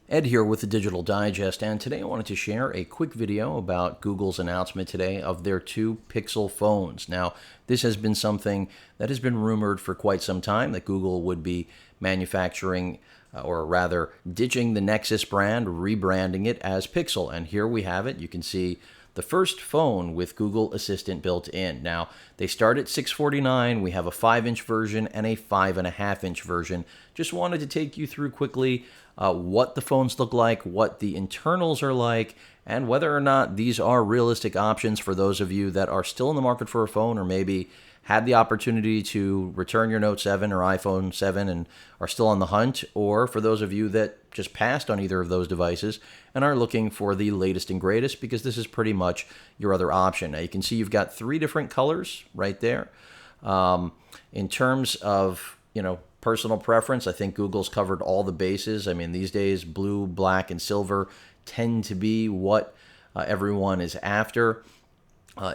Ed here with the Digital Digest, and today I wanted to share a quick video about Google's announcement today of their two Pixel phones. Now, this has been something that has been rumored for quite some time, that Google would be manufacturing, or rather ditching the Nexus brand, rebranding it as Pixel. And here we have it. You can see the first phone with Google Assistant built in. Now, they start at $649. We have a 5-inch version and a 5.5-inch version. Just wanted to take you through quickly what the phones look like, what the internals are like, and whether or not these are realistic options for those of you that are still in the market for a phone, or maybe had the opportunity to return your Note 7 or iPhone 7 and are still on the hunt, or for those of you that just passed on either of those devices and are looking for the latest and greatest, because this is pretty much your other option. Now you can see you've got 3 different colors right there. In terms of, personal preference, I think Google's covered all the bases. I mean, these days, blue, black, and silver tend to be what everyone is after.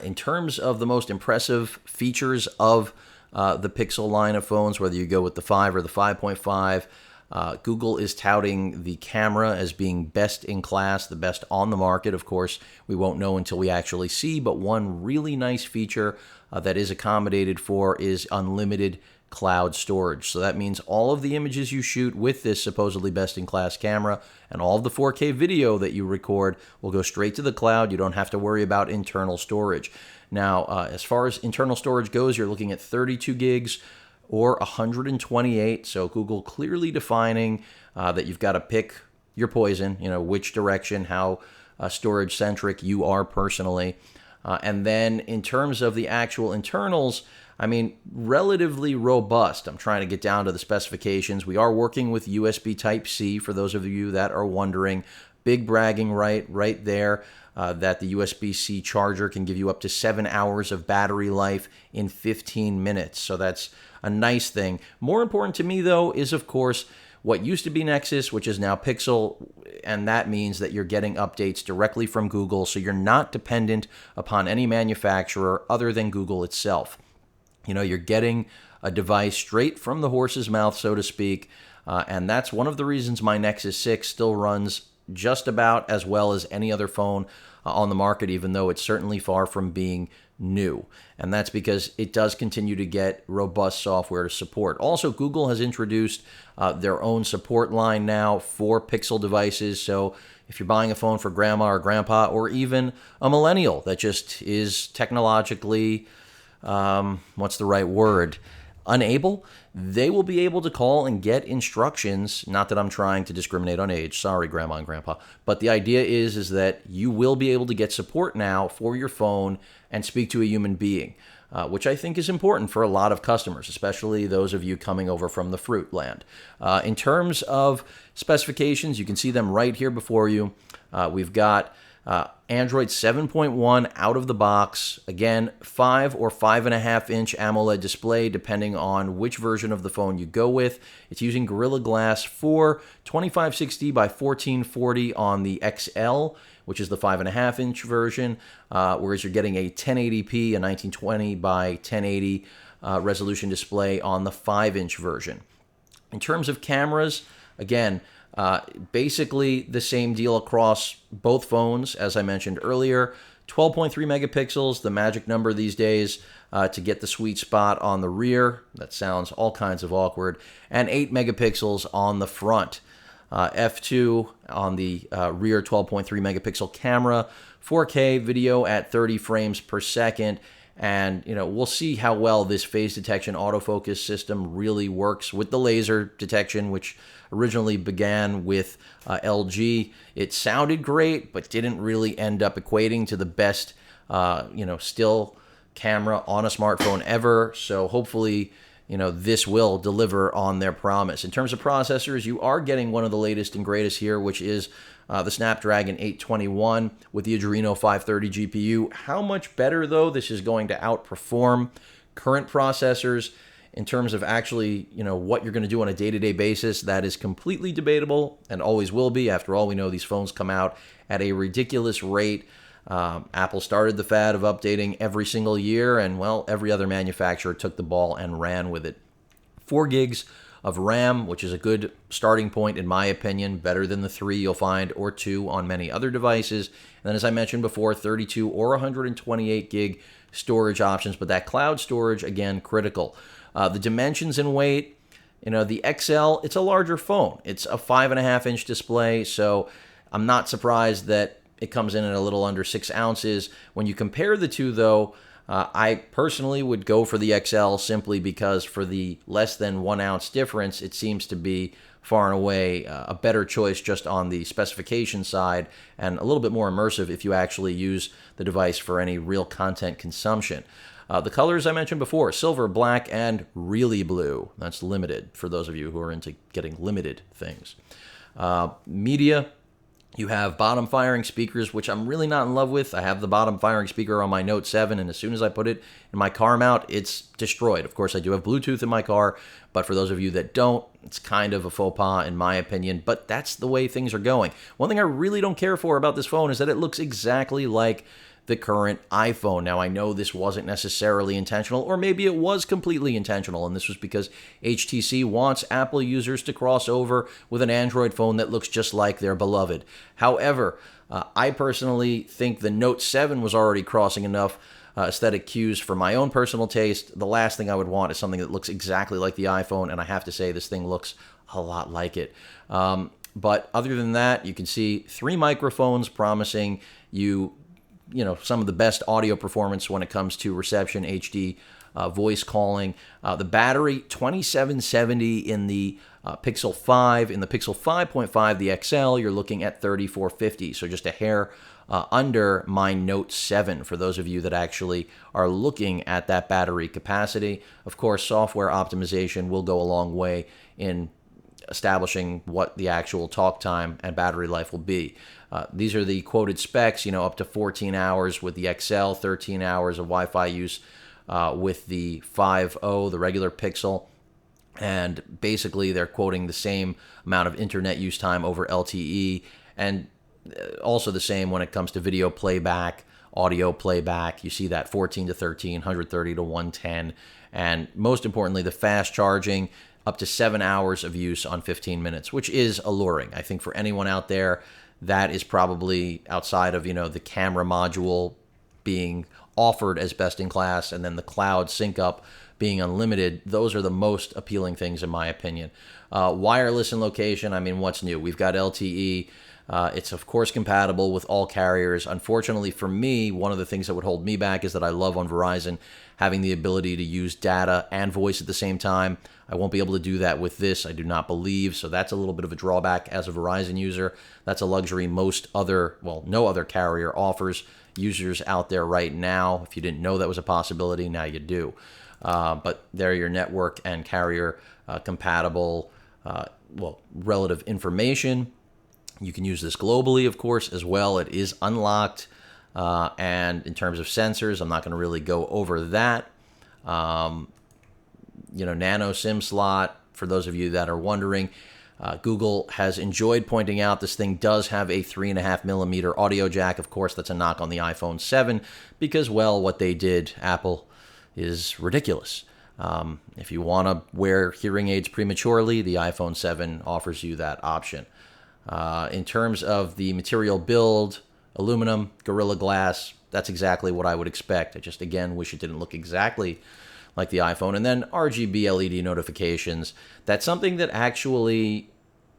In terms of the most impressive features of the Pixel line of phones, whether you go with the 5 or the 5.5, Google is touting the camera as being best in class, the best on the market. Of course, we won't know until we actually see, but one really nice feature that is accommodated for is unlimited cloud storage. So that means all of the images you shoot with this supposedly best-in-class camera and all of the 4K video that you record will go straight to the cloud. You don't have to worry about internal storage. Now, as far as internal storage goes, you're looking at 32 gigs or 128. So Google clearly defining that you've got to pick your poison, which direction, how storage-centric you are personally. And then in terms of the actual internals, I mean, relatively robust. I'm trying to get down to the specifications. We are working with USB Type-C, for those of you that are wondering. Big bragging right there, that the USB-C charger can give you up to 7 hours of battery life in 15 minutes. So that's a nice thing. More important to me, though, is, of course, what used to be Nexus, which is now Pixel, and that means that you're getting updates directly from Google, so you're not dependent upon any manufacturer other than Google itself. You're getting a device straight from the horse's mouth, so to speak, and that's one of the reasons my Nexus 6 still runs just about as well as any other phone on the market, even though it's certainly far from being new. And that's because it does continue to get robust software to support. Also, Google has introduced their own support line now for Pixel devices. So if you're buying a phone for grandma or grandpa, or even a millennial that just is technologically what's the right word? Unable, they will be able to call and get instructions. Not that I'm trying to discriminate on age. Sorry, grandma and grandpa. But the idea is that you will be able to get support now for your phone and speak to a human being, which I think is important for a lot of customers, especially those of you coming over from the fruit land. In terms of specifications, you can see them right here before you. We've got Android 7.1 out of the box. Again, 5 or 5.5-inch AMOLED display, depending on which version of the phone you go with. It's using Gorilla Glass 4, 2560 by 1440 on the XL, which is the 5.5-inch version, whereas you're getting a 1080p, a 1920 by 1080 resolution display on the 5-inch version. In terms of cameras, again, basically the same deal across both phones, as I mentioned earlier. 12.3 megapixels, the magic number these days to get the sweet spot on the rear. That sounds all kinds of awkward. And 8 megapixels on the front. F2 on the rear 12.3 megapixel camera. 4K video at 30 frames per second. And, we'll see how well this phase detection autofocus system really works with the laser detection, which originally began with LG. It sounded great, but didn't really end up equating to the best, still camera on a smartphone ever. So hopefully, this will deliver on their promise. In terms of processors, you are getting one of the latest and greatest here, which is the Snapdragon 821 with the Adreno 530 GPU. How much better, though, this is going to outperform current processors in terms of actually, what you're going to do on a day-to-day basis, that is completely debatable and always will be. After all, we know these phones come out at a ridiculous rate. Apple started the fad of updating every single year, and, well, every other manufacturer took the ball and ran with it. 4 gigs of RAM, which is a good starting point in my opinion, better than the 3 you'll find or 2 on many other devices. And then as I mentioned before, 32 or 128 gig storage options, but that cloud storage, again, critical. The dimensions and weight, the XL, it's a larger phone. It's a 5.5-inch display, so I'm not surprised that it comes in at a little under 6 ounces. When you compare the two, though, I personally would go for the XL simply because for the less than 1 ounce difference, it seems to be far and away a better choice just on the specification side and a little bit more immersive if you actually use the device for any real content consumption. The colors I mentioned before, silver, black, and really blue. That's limited for those of you who are into getting limited things. Media, you have bottom firing speakers, which I'm really not in love with. I have the bottom firing speaker on my Note 7, and as soon as I put it in my car mount, it's destroyed. Of course, I do have Bluetooth in my car, but for those of you that don't, it's kind of a faux pas in my opinion, but that's the way things are going. One thing I really don't care for about this phone is that it looks exactly like the current iPhone. Now, I know this wasn't necessarily intentional, or maybe it was completely intentional, and this was because HTC wants Apple users to cross over with an Android phone that looks just like their beloved. However, I personally think the Note 7 was already crossing enough aesthetic cues for my own personal taste. The last thing I would want is something that looks exactly like the iPhone, and I have to say this thing looks a lot like it. But other than that, you can see 3 microphones promising you some of the best audio performance when it comes to reception, HD, voice calling. The battery, 2770 in the Pixel 5. In the Pixel 5.5, the XL, you're looking at 3450, so just a hair under my Note 7 for those of you that actually are looking at that battery capacity. Of course, software optimization will go a long way in establishing what the actual talk time and battery life will be. These are the quoted specs, up to 14 hours with the XL, 13 hours of Wi-Fi use with the 5.0, the regular Pixel. And basically, they're quoting the same amount of internet use time over LTE, and also the same when it comes to video playback, audio playback. You see that 14 to 13, 130 to 110. And most importantly, the fast charging, up to 7 hours of use on 15 minutes, which is alluring. I think for anyone out there, that is probably outside of, the camera module being offered as best in class and then the cloud sync up being unlimited. Those are the most appealing things in my opinion. Wireless and location, what's new? We've got LTE. It's of course compatible with all carriers. Unfortunately for me, one of the things that would hold me back is that I love on Verizon having the ability to use data and voice at the same time. I won't be able to do that with this, I do not believe, so that's a little bit of a drawback as a Verizon user. That's a luxury no other carrier offers users out there right now. If you didn't know that was a possibility, now you do. But they're your network and carrier compatible, relative information. You can use this globally, of course, as well. It is unlocked. And in terms of sensors, I'm not going to really go over that. Nano SIM slot, for those of you that are wondering. Google has enjoyed pointing out this thing does have a 3.5 millimeter audio jack. Of course, that's a knock on the iPhone 7 because, what they did, Apple, is ridiculous. If you want to wear hearing aids prematurely, the iPhone 7 offers you that option. In terms of the material build, aluminum, Gorilla Glass, that's exactly what I would expect. I just, again, wish it didn't look exactly like the iPhone. And then RGB LED notifications. That's something that actually,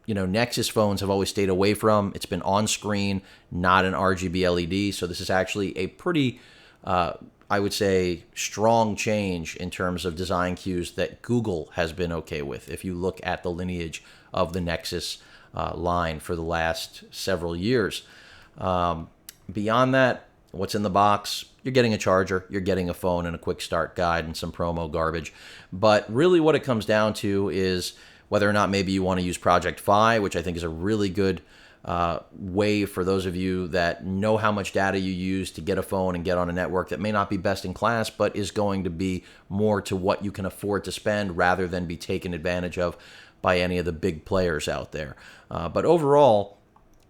Nexus phones have always stayed away from. It's been on screen, not an RGB LED. So this is actually a pretty, I would say, strong change in terms of design cues that Google has been okay with. If you look at the lineage of the Nexus line for the last several years. Beyond that, what's in the box? You're getting a charger, you're getting a phone and a quick start guide and some promo garbage. But really what it comes down to is whether or not maybe you want to use Project Fi, which I think is a really good way for those of you that know how much data you use to get a phone and get on a network that may not be best in class, but is going to be more to what you can afford to spend rather than be taken advantage of by any of the big players out there. But overall,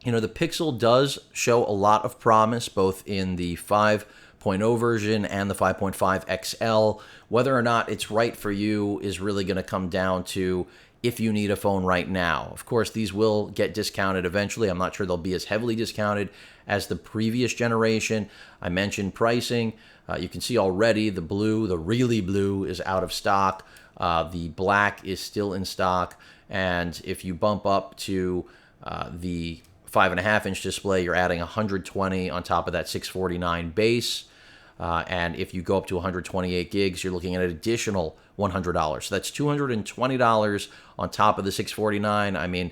the Pixel does show a lot of promise, both in the 5.0 version and the 5.5 XL. Whether or not it's right for you is really going to come down to if you need a phone right now. Of course, these will get discounted eventually. I'm not sure they'll be as heavily discounted as the previous generation. I mentioned pricing. You can see already the blue, the really blue, is out of stock. The black is still in stock. And if you bump up to the 5.5-inch display, you're adding 120 on top of that 649 base. And if you go up to 128 gigs, you're looking at an additional $100. So that's $220 on top of the 649. I mean,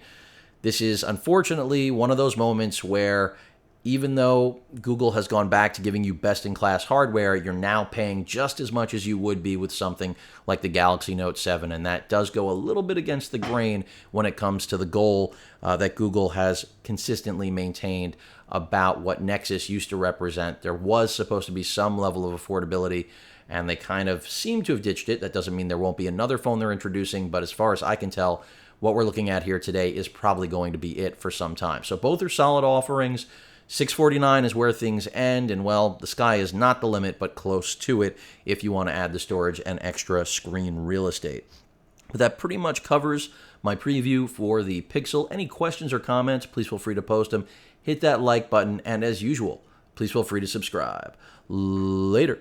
this is unfortunately one of those moments where even though Google has gone back to giving you best-in-class hardware, you're now paying just as much as you would be with something like the Galaxy Note 7, and that does go a little bit against the grain when it comes to the goal that Google has consistently maintained about what Nexus used to represent. There was supposed to be some level of affordability, and they kind of seem to have ditched it. That doesn't mean there won't be another phone they're introducing, but as far as I can tell, what we're looking at here today is probably going to be it for some time. So both are solid offerings. 649 is where things end, and well, the sky is not the limit, but close to it if you want to add the storage and extra screen real estate. But that pretty much covers my preview for the Pixel. Any questions or comments, please feel free to post them. Hit that like button, and as usual, please feel free to subscribe. Later.